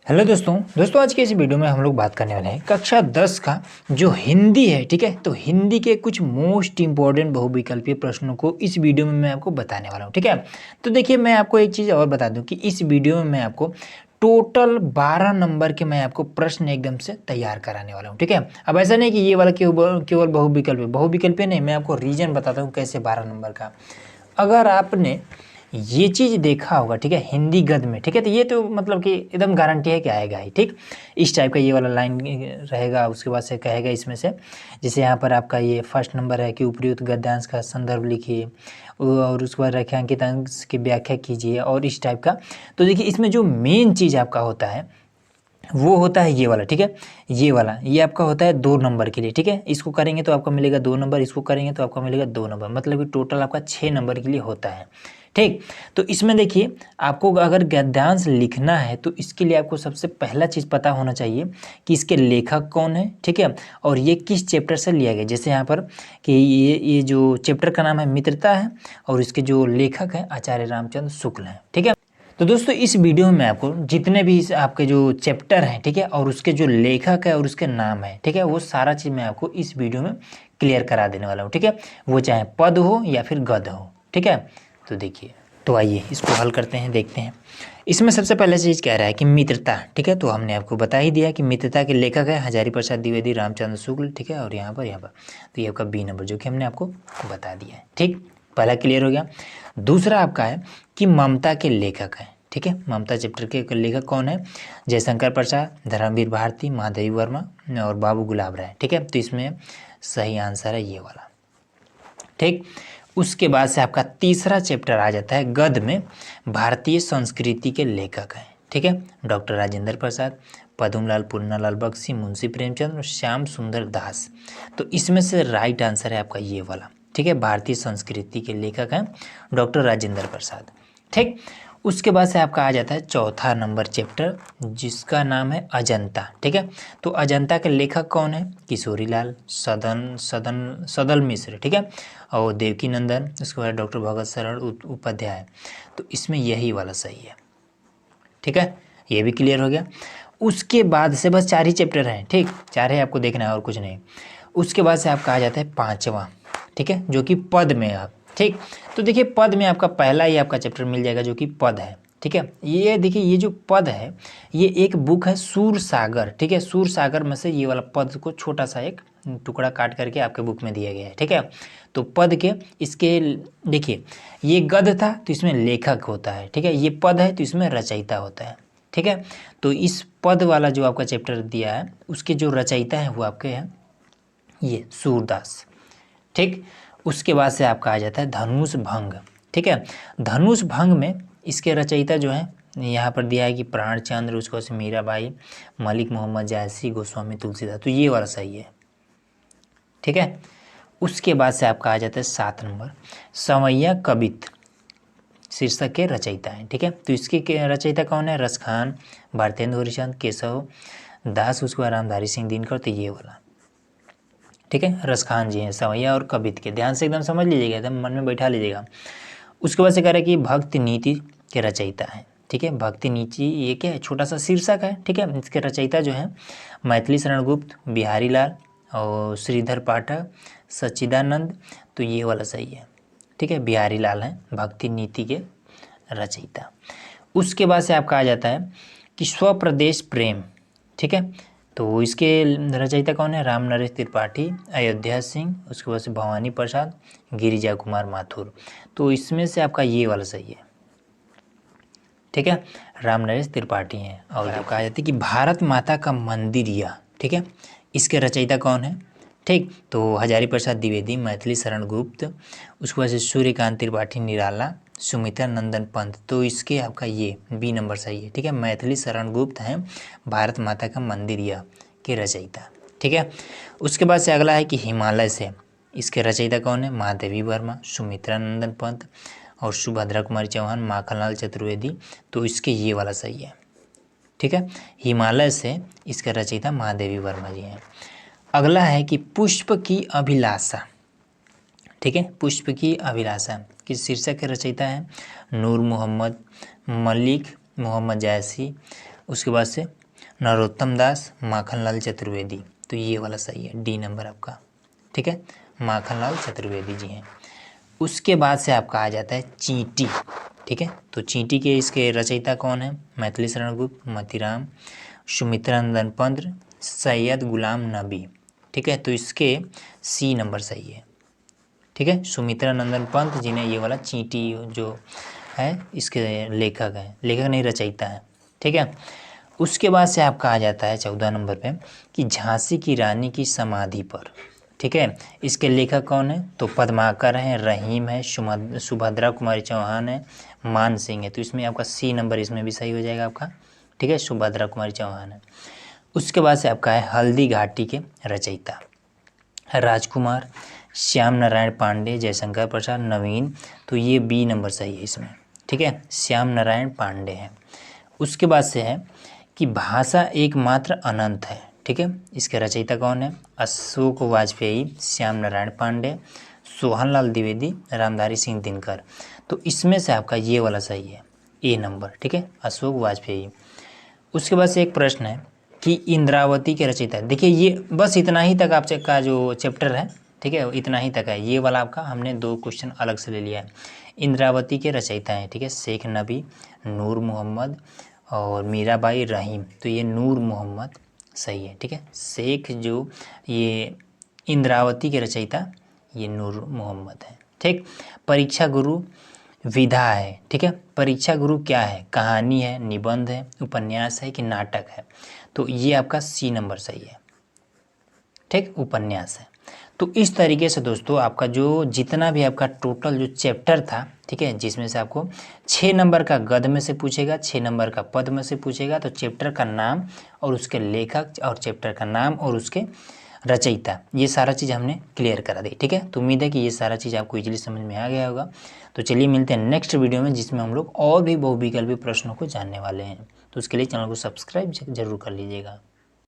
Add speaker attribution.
Speaker 1: Hello दोस्तों आज के इस वीडियो में हम लोग बात करने वाले हैं कक्षा 10 का जो हिंदी है। ठीक है, तो हिंदी के कुछ मोस्ट इंपॉर्टेंट बहुविकल्पीय प्रश्नों को इस वीडियो में मैं आपको बताने वाला हूं। ठीक है, तो देखिए मैं आपको एक चीज़ और बता दूं कि इस वीडियो में मैं आपको टोटल 12 नंबर के मैं आपको प्रश्न एकदम से तैयार कराने वाला हूँ। ठीक है, अब ऐसा नहीं कि ये वाला केवल बहुविकल्पीय नहीं, मैं आपको रीजन बताता हूँ कैसे 12 नंबर का। अगर आपने ये चीज़ देखा होगा, ठीक है, हिंदी गद्य में, ठीक है, तो ये तो मतलब कि एकदम गारंटी है कि आएगा ही। ठीक, इस टाइप का ये वाला लाइन रहेगा, उसके बाद से कहेगा इसमें से, जैसे यहाँ पर आपका ये फर्स्ट नंबर है कि उपयुक्त गद्यांश का संदर्भ लिखिए और उसके बाद रेखांकित अंश की व्याख्या कीजिए और इस टाइप का। तो देखिए इसमें जो मेन चीज़ आपका होता है वो होता है ये वाला। ठीक है, ये वाला ये आपका होता है 2 नंबर के लिए। ठीक है, इसको करेंगे तो आपका मिलेगा 2 नंबर, इसको करेंगे तो आपका मिलेगा 2 नंबर, मतलब कि टोटल आपका 6 नंबर के लिए होता है। ठीक, तो इसमें देखिए आपको अगर गद्यांश लिखना है तो इसके लिए आपको सबसे पहला चीज़ पता होना चाहिए कि इसके लेखक कौन है। ठीक है, और ये किस चैप्टर से लिया गया। जैसे यहाँ पर कि ये जो चैप्टर का नाम है मित्रता है और इसके जो लेखक हैं आचार्य रामचंद्र शुक्ल हैं। ठीक है, तो दोस्तों इस वीडियो में आपको जितने भी आपके जो चैप्टर हैं, ठीक है, और उसके जो लेखक है और उसके नाम है, ठीक है, वो सारा चीज़ मैं आपको इस वीडियो में क्लियर करा देने वाला हूँ। ठीक है, वो चाहे पद हो या फिर गद हो। ठीक है, तो देखिए, तो आइए इसको हल करते हैं, देखते हैं। इसमें सबसे पहले चीज़ कह रहा है कि मित्रता। ठीक है, तो हमने आपको बता ही दिया कि मित्रता के लेखक है हजारी प्रसाद द्विवेदी रामचंद्र शुक्ल। ठीक है, और यहाँ पर तो ये आपका बी नंबर जो कि हमने आपको बता दिया है। ठीक, पहला क्लियर हो गया। दूसरा आपका है कि ममता के लेखक हैं। ठीक है, ममता चैप्टर के लेखक कौन है। जयशंकर प्रसाद, धर्मवीर भारती, महादेवी वर्मा और बाबू गुलाब राय। ठीक है, तो इसमें सही आंसर है ये वाला। ठीक, उसके बाद से आपका तीसरा चैप्टर आ जाता है गद्य में, भारतीय संस्कृति के लेखक हैं। ठीक है, डॉक्टर राजेंद्र प्रसाद, पद्मलाल, पूर्णालाल बख्शी, मुंशी प्रेमचंद और श्याम सुंदर दास। तो इसमें से राइट आंसर है आपका ये वाला। ठीक है, भारतीय संस्कृति के लेखक हैं डॉक्टर राजेंद्र प्रसाद। ठीक, उसके बाद से आपका आ जाता है चौथा नंबर चैप्टर जिसका नाम है अजंता। ठीक है, तो अजंता के लेखक कौन है। किशोरीलाल, सदल मिश्र। ठीक है, और देवकी नंदन, उसके बाद डॉक्टर भगत शरण उपाध्याय। तो इसमें यही वाला सही है। ठीक है, ये भी क्लियर हो गया। उसके बाद से बस 4 ही चैप्टर हैं। ठीक, 4 है, आपको देखना है और कुछ नहीं। उसके बाद से आपका आ जाता है पाँचवा। ठीक है, जो कि पद में आप। ठीक, तो देखिए पद में आपका पहला ही आपका चैप्टर मिल जाएगा जो कि पद है। ठीक है, ये देखिए ये जो पद है ये एक बुक है सूर सागर। ठीक है, सूर सागर में से ये वाला पद को छोटा सा एक टुकड़ा काट करके आपके बुक में दिया गया है। ठीक है, तो पद के इसके देखिए ये गद्य था तो इसमें लेखक होता है। ठीक है, ये पद है तो इसमें रचयिता होता है। ठीक है, तो इस पद वाला जो आपका चैप्टर दिया है उसके जो रचयिता है वो आपके हैं ये सूरदास। ठीक, उसके बाद से आपका आ जाता है धनुष भंग। ठीक है, धनुष भंग में इसके रचयिता जो है यहाँ पर दिया है कि प्राणचंद्र, उसके बाद से मीराबाई, मलिक मोहम्मद जायसी, गोस्वामी तुलसीदास। तो ये वाला सही है। ठीक है, उसके बाद से आपका आ जाता है 7 नंबर संवैया कवित शीर्षक के रचयिता हैं। ठीक है, तो इसके रचयिता कौन है। रसखान, भारतेंदु हरिचंद, केशव दास, उसके बाद रामधारी सिंह दिनकर। तो ये वाला ठीक है, रसखान जी हैं सवैया और कवित के। ध्यान से एकदम समझ लीजिएगा, एकदम मन में बैठा लीजिएगा। उसके बाद से कह रहा है कि भक्ति नीति के रचयिता हैं। ठीक है, भक्ति नीति ये क्या है, छोटा सा शीर्षक है। ठीक है, इसके रचयिता जो है मैथिली शरण गुप्त, बिहारी लाल और श्रीधर पाठक, सच्चिदानंद। तो ये वाला सही है। ठीक है, बिहारी लाल हैं भक्ति नीति के रचयिता। उसके बाद से आपका आ जाता है कि स्वप्रदेश प्रेम। ठीक है, तो इसके रचयिता कौन है। राम नरेश त्रिपाठी, अयोध्या सिंह, उसके बाद से भवानी प्रसाद, गिरिजा कुमार माथुर। तो इसमें से आपका ये वाला सही है। ठीक है, राम नरेश त्रिपाठी हैं। और आपका आ जाती है कि भारत माता का मंदिर यह। ठीक है, इसके रचयिता कौन है। ठीक, तो हजारी प्रसाद द्विवेदी, मैथिली शरण गुप्त, उसके बाद से सूर्यकांत त्रिपाठी निराला, सुमित्रा नंदन पंत। तो इसके आपका ये बी नंबर सही है। ठीक है, मैथिली शरण गुप्त हैं भारत माता का मंदिर यह के रचयिता। ठीक है, उसके बाद से अगला है कि हिमालय से, इसके रचयिता कौन है। महादेवी वर्मा, सुमित्रा नंदन पंत और सुभद्रा कुमारी चौहान, माखनलाल चतुर्वेदी। तो इसके ये वाला सही है। ठीक है, हिमालय से इसके रचयिता महादेवी वर्मा जी हैं। अगला है कि पुष्प की अभिलाषा। ठीक है, पुष्प की अभिलाषा किस शीर्षक के रचयिता हैं। नूर मोहम्मद, मलिक मोहम्मद जायसी उसके बाद से नरोत्तम दास, माखनलाल चतुर्वेदी, तो ये वाला सही है, डी नंबर आपका, ठीक है, माखनलाल चतुर्वेदी जी हैं। उसके बाद से आपका आ जाता है चींटी, ठीक है, तो चींटी के इसके रचयिता कौन है? मैथिली शरण गुप्त, मतीराम, सुमित्रानंदन पंत, सैयद गुलाम नबी, ठीक है, तो इसके सी नंबर सही है, ठीक है, सुमित्रानंदन पंत जी ने ये वाला चींटी जो है इसके लेखक हैं, लेखक नहीं रचयिता है, ठीक है। उसके बाद से आपका आ जाता है 14 नंबर पे कि झांसी की रानी की समाधि पर, ठीक है, इसके लेखक कौन है? तो पद्माकर हैं, रहीम है, सुभद्रा कुमारी चौहान है, मान सिंह है, तो इसमें आपका सी नंबर इसमें भी सही हो जाएगा आपका, ठीक है, सुभद्रा कुमारी चौहान है। उसके बाद से आपका है हल्दी घाटी के रचयिता राजकुमार, श्याम नारायण पांडे, जयशंकर प्रसाद, नवीन, तो ये बी नंबर सही है इसमें, ठीक है, श्याम नारायण पांडे हैं। उसके बाद से है कि भाषा एकमात्र अनंत है, ठीक है, इसके रचयिता कौन है? अशोक वाजपेयी, श्याम नारायण पांडे, सोहनलाल द्विवेदी, रामधारी सिंह दिनकर, तो इसमें से आपका ये वाला सही है, ए नंबर, ठीक है, अशोक वाजपेयी। उसके बाद से एक प्रश्न है कि इंद्रावती के रचयिता, देखिए ये बस इतना ही तक आपका जो चैप्टर है, ठीक है, इतना ही तक है, ये वाला आपका हमने 2 क्वेश्चन अलग से ले लिया है। इंद्रावती के रचयिता हैं, ठीक है, शेख नबी, नूर मोहम्मद और मीराबाई रहीम, तो ये नूर मोहम्मद सही है, ठीक है, शेख जो ये इंद्रावती के रचयिता ये नूर मोहम्मद है, ठीक। परीक्षा गुरु विधा है, ठीक है, परीक्षा गुरु क्या है? कहानी है, निबंध है, उपन्यास है कि नाटक है, तो ये आपका सी नंबर सही है, ठीक, उपन्यास है। तो इस तरीके से दोस्तों आपका जो जितना भी आपका टोटल जो चैप्टर था, ठीक है, जिसमें से आपको 6 नंबर का गद्य में से पूछेगा, 6 नंबर का पद में से पूछेगा, तो चैप्टर का नाम और उसके लेखक और चैप्टर का नाम और उसके रचयिता, ये सारा चीज़ हमने क्लियर करा दी, ठीक है। तो उम्मीद है कि ये सारा चीज़ आपको इजीली समझ में आ गया होगा। तो चलिए मिलते हैं नेक्स्ट वीडियो में, जिसमें हम लोग और भी बहुविकल्पी प्रश्नों को जानने वाले हैं। तो उसके लिए चैनल को सब्सक्राइब जरूर कर लीजिएगा।